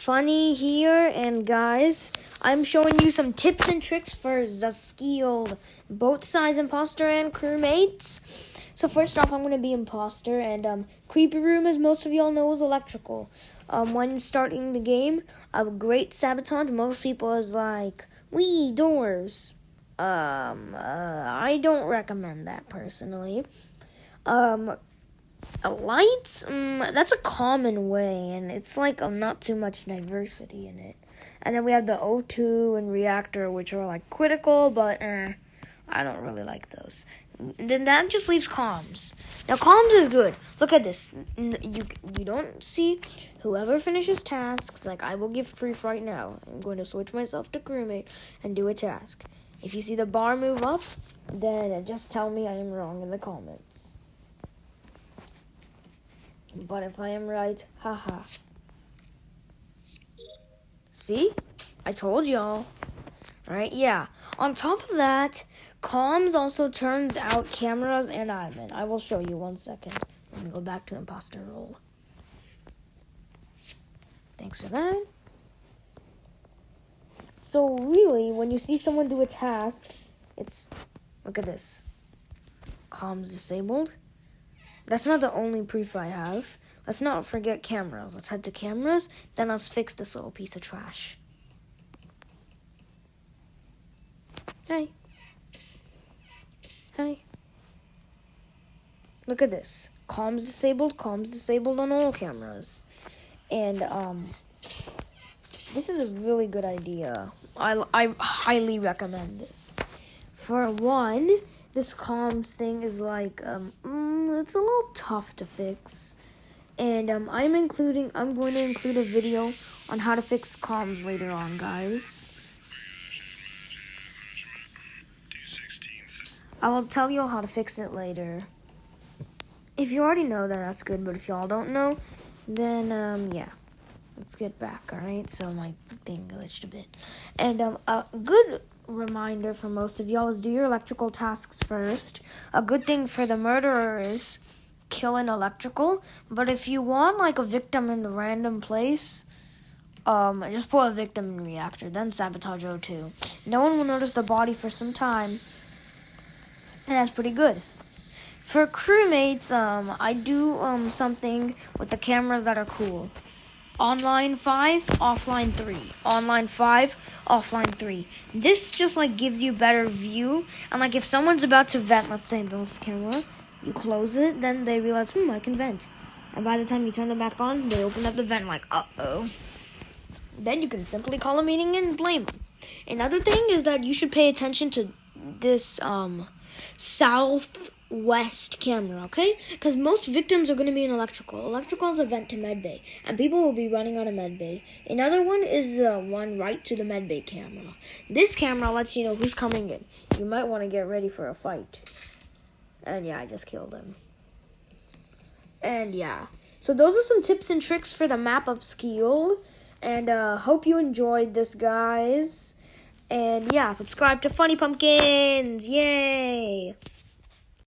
Funny here, and guys, I'm showing you some tips and tricks for the skeld, both sides imposter and crewmates. So first off, I'm going to be imposter, and creepy room, as most of y'all know, is electrical. When starting the game, a great sabotage, most people is like, wee, doors. I don't recommend that personally. Lights, that's a common way, and it's like not too much diversity in it. And then we have the O2 and reactor, which are like critical, but I don't really like those. And then that just leaves comms. Now comms is good. Look at this. You don't see whoever finishes tasks. Like I will give proof right now. I'm going to switch myself to crewmate and do a task. If you see the bar move up, then just tell me I am wrong in the comments. But if I am right, haha. See? I told y'all. Right? Yeah. On top of that, comms also turns out cameras and admin. I will show you 1 second. Let me go back to imposter role. Thanks for that. So really, when you see someone do a task, it's, look at this. Comms disabled. That's not the only proof I have. Let's not forget cameras. Let's head to cameras, then let's fix this little piece of trash. Hey. Hey. Look at this. Comms disabled on all cameras. And, this is a really good idea. I highly recommend this. For one, this comms thing is like, it's a little tough to fix. And I'm going to include a video on how to fix comms later on, guys. I will tell you all how to fix it later. If you already know that, that's good. But if y'all don't know, then, yeah. Let's get back, alright? So my thing glitched a bit. And a good reminder for most of y'all is do your electrical tasks first. A good thing for the murderer is kill an electrical. But if you want like a victim in a random place, just put a victim in reactor, then sabotage O2. No one will notice the body for some time. And that's pretty good. For crewmates, I do something with the cameras that are cool. Online 5, offline 3. Online 5, offline 3. This just like gives you better view. And like if someone's about to vent, let's say those camera, you close it, then they realize, I can vent. And by the time you turn them back on, they open up the vent like, uh-oh. Then you can simply call a meeting and blame them. Another thing is that you should pay attention to this southwest camera, okay? Because most victims are going to be in electrical. Electrical is a vent to medbay, and people will be running out of medbay. Another one is the one right to the medbay camera. This camera lets you know who's coming in. You might want to get ready for a fight. And yeah, I just killed him. And yeah, so those are some tips and tricks for the map of skeld. And hope you enjoyed this, guys. And yeah, subscribe to Funny Pumpkins. Yay!